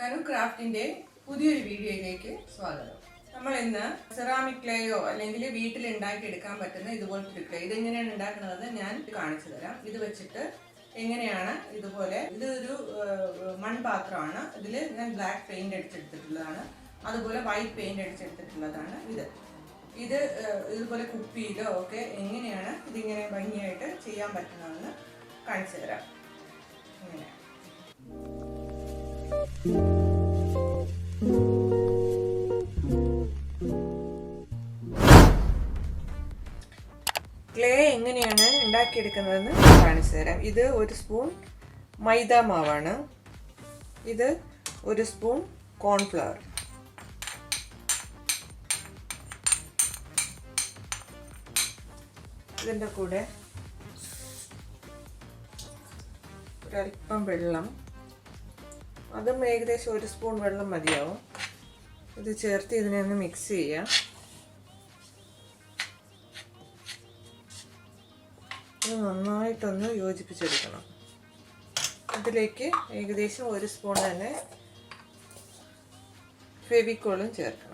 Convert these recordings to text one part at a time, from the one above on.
Kanu ക്രാഫ്റ്റിന്റെ പുതിയൊരു വീഡിയോയിലേക്ക് സ്വാഗതം. നമ്മൾ ഇന്ന് സെറാമിക് ക്ലേയോ അല്ലെങ്കിൽ വീട്ടിൽ ഉണ്ടാക്കി എടുക്കാൻ പറ്റുന്ന ഇതുപോലത്തെ ഒരു ക്ലേ ഇതെങ്ങനെയാണ് ഉണ്ടാക്കുന്നതെന്ന് ഞാൻ കാണിച്ചു തരാം. ഇത് വെച്ചിട്ട് എങ്ങനെയാണ് ഇതുപോലെ ഇതൊരു മൺപാത്രമാണ്. ഇതിൽ ഞാൻ ബ്ലാക്ക് പെയിന്റ് അടിച്ചെടുത്തിട്ടുള്ളതാണ്, അതുപോലെ വൈറ്റ് പെയിന്റ് അടിച്ചെടുത്തിട്ടുള്ളതാണ്. ഇത് ഇതുപോലെ കുപ്പിയിലോ ഒക്കെ എങ്ങനെയാണ് ഇതിങ്ങനെ ഭംഗിയായിട്ട് ചെയ്യാൻ പറ്റുന്നതെന്ന് കാണിച്ചു തരാം. ഇങ്ങനെ ക്ലേ എങ്ങനെയാണ് ഉണ്ടാക്കിയെടുക്കുന്നതെന്ന് കാണിച്ചു തരാം. ഇത് ഒരു സ്പൂൺ മൈദ മാവാണ്, ഇത് ഒരു സ്പൂൺ കോൺഫ്ലവർ, ഇതിൻ്റെ കൂടെ ഒരല്പം വെള്ളം, അതും ഏകദേശം ഒരു സ്പൂൺ വെള്ളം മതിയാവും. ഇത് ചേർത്ത് ഇതിനെ ഒന്ന് മിക്സ് ചെയ്യാം. ഇത് നന്നായിട്ടൊന്ന് യോജിപ്പിച്ചെടുക്കണം. ഇതിലേക്ക് ഏകദേശം ഒരു സ്പൂൺ തന്നെ ഫെവിക്കോളും ചേർക്കണം.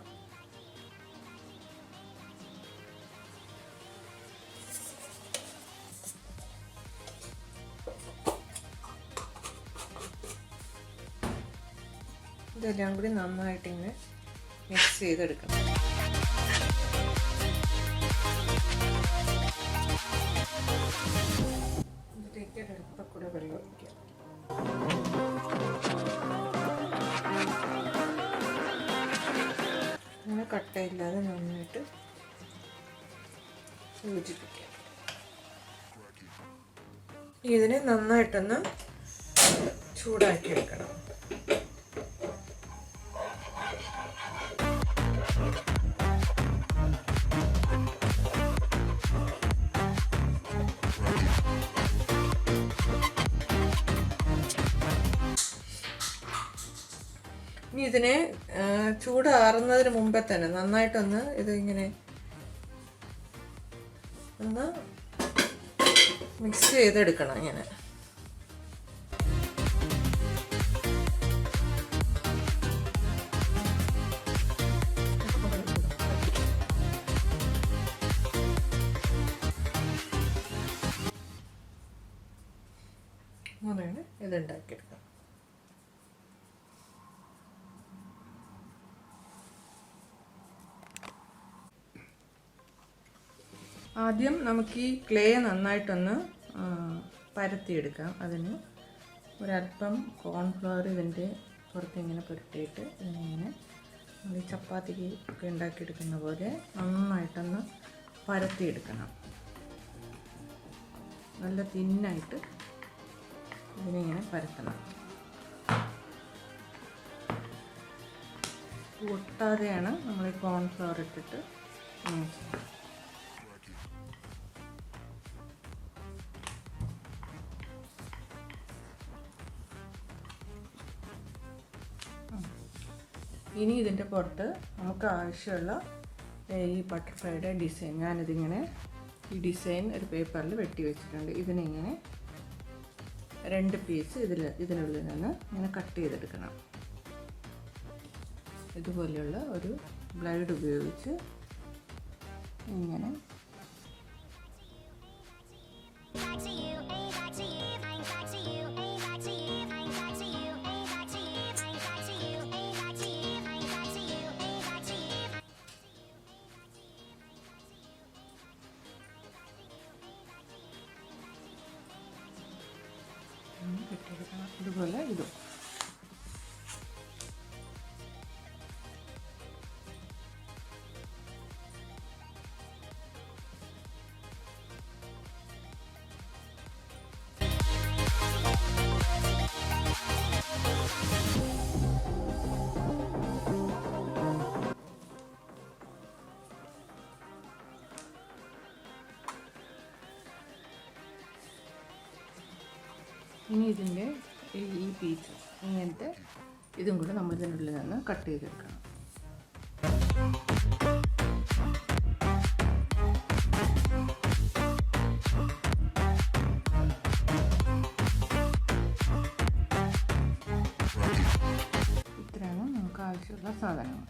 ഇതെല്ലാം കൂടി നന്നായിട്ട് ഇങ്ങനെ മിക്സ് ചെയ്തെടുക്കണം. ഇതിലേക്ക് ഒരല്പം കൂടെ വെള്ളം ഒഴിക്കാം. അങ്ങനെ കട്ടയില്ലാതെ നന്നായിട്ട് യോജിപ്പിക്കാം. ഇതിനെ നന്നായിട്ടൊന്ന് ചൂടാക്കി എടുക്കണം. ഇനി ഇതിനെ ചൂടാറുന്നതിന് മുമ്പേ തന്നെ നന്നായിട്ടൊന്ന് ഇതിങ്ങനെ ഒന്ന് മിക്സ് ചെയ്തെടുക്കണം. ഇങ്ങനെ അങ്ങനെയാണ് ഇതുണ്ടാക്കിയെടുക്കുക. ആദ്യം നമുക്ക് ഈ ക്ലേ നന്നായിട്ടൊന്ന് പരത്തിയെടുക്കാം. അതിന് ഒരല്പം കോൺഫ്ലവർ ഇതിൻ്റെ പുറത്ത് ഇങ്ങനെ പുരട്ടിയിട്ട് ഇതിനിങ്ങനെ നമ്മൾ ഈ ചപ്പാത്തിക്ക് ഒക്കെ ഉണ്ടാക്കിയെടുക്കുന്ന പോലെ നന്നായിട്ടൊന്ന് പരത്തിയെടുക്കണം. നല്ല തിന്നായിട്ട് ഇതിനിങ്ങനെ പരത്തണം. ഒട്ടാതെയാണ് നമ്മൾ ഈ കോൺഫ്ലവർ ഇട്ടിട്ട് ഇനി ഇതിൻ്റെ പുറത്ത് നമുക്ക് ആവശ്യമുള്ള ഈ ബട്ടർഫ്ലൈയുടെ ഡിസൈൻ ഞാനിതിങ്ങനെ ഈ ഡിസൈൻ ഒരു പേപ്പറിൽ വെട്ടി വെച്ചിട്ടുണ്ട്. ഇതിനിങ്ങനെ 2 പീസ് ഇതിനുള്ളിൽ നിന്ന് ഇങ്ങനെ കട്ട് ചെയ്തെടുക്കണം. ഇതുപോലെയുള്ള ഒരു ബ്ലേഡ് ഉപയോഗിച്ച് ഇങ്ങനെ ഇതുപോലെ ഇതും ഇനി ഇതിൻ്റെ ഈ പീസ് ഇങ്ങനത്തെ ഇതും കൂടെ നമ്മൾ ഇതിനുള്ളിൽ നിന്ന് കട്ട് ചെയ്തെടുക്കണം. നമുക്ക് ആവശ്യമുള്ള സാധനങ്ങൾ.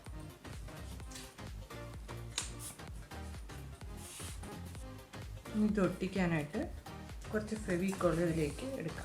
ഇത് ഒട്ടിക്കാനായിട്ട് കുറച്ച് ഫെവിക്കോൾ ഇതിലേക്ക് എടുക്കാം.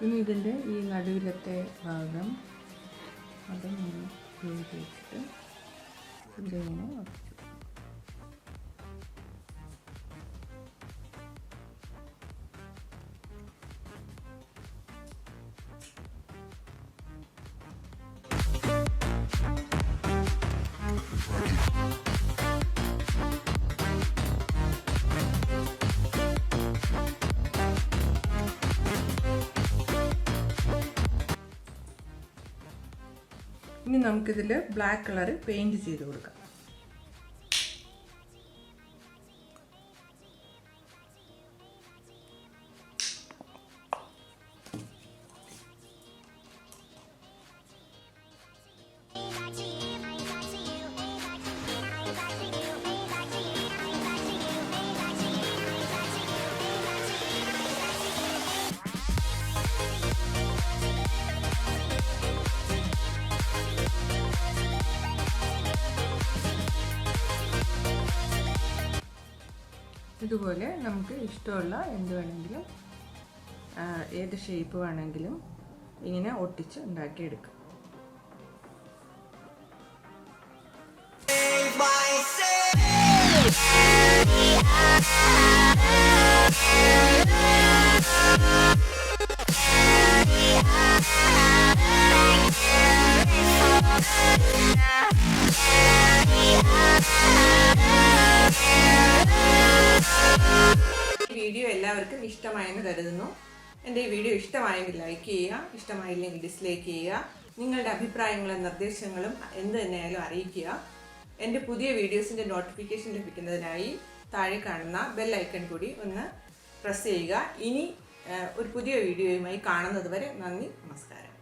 ഇനി ഇതിൻ്റെ ഈ നടുവിലത്തെ ഭാഗം അതിങ്ങനെ വെച്ചിട്ട് ഇതിങ്ങനെ ഒട്ടിച്ചു. ഇനി നമുക്കിതിൽ ബ്ലാക്ക് കളർ പെയിൻറ് ചെയ്ത് കൊടുക്കാം. ഇതുപോലെ നമുക്ക് ഇഷ്ടമുള്ള എന്ത് വേണമെങ്കിലും ഏത് ഷേപ്പ് വേണമെങ്കിലും ഇങ്ങനെ ഒട്ടിച്ച് ഉണ്ടാക്കിയെടുക്കാം. വീഡിയോ എല്ലാവർക്കും ഇഷ്ടമായെന്ന് കരുതുന്നു. എൻ്റെ ഈ വീഡിയോ ഇഷ്ടമായെങ്കിൽ ലൈക്ക് ചെയ്യുക, ഇഷ്ടമായില്ലെങ്കിൽ ഡിസ്ലൈക്ക് ചെയ്യുക. നിങ്ങളുടെ അഭിപ്രായങ്ങളും നിർദ്ദേശങ്ങളും എന്ത് തന്നെയായാലും അറിയിക്കുക. എൻ്റെ പുതിയ വീഡിയോസിൻ്റെ നോട്ടിഫിക്കേഷൻ ലഭിക്കുന്നതിനായി താഴെ കാണുന്ന ബെൽ ഐക്കൺ കൂടി ഒന്ന് പ്രസ് ചെയ്യുക. ഇനി ഒരു പുതിയ വീഡിയോയുമായി കാണുന്നത് വരെ നന്ദി, നമസ്കാരം.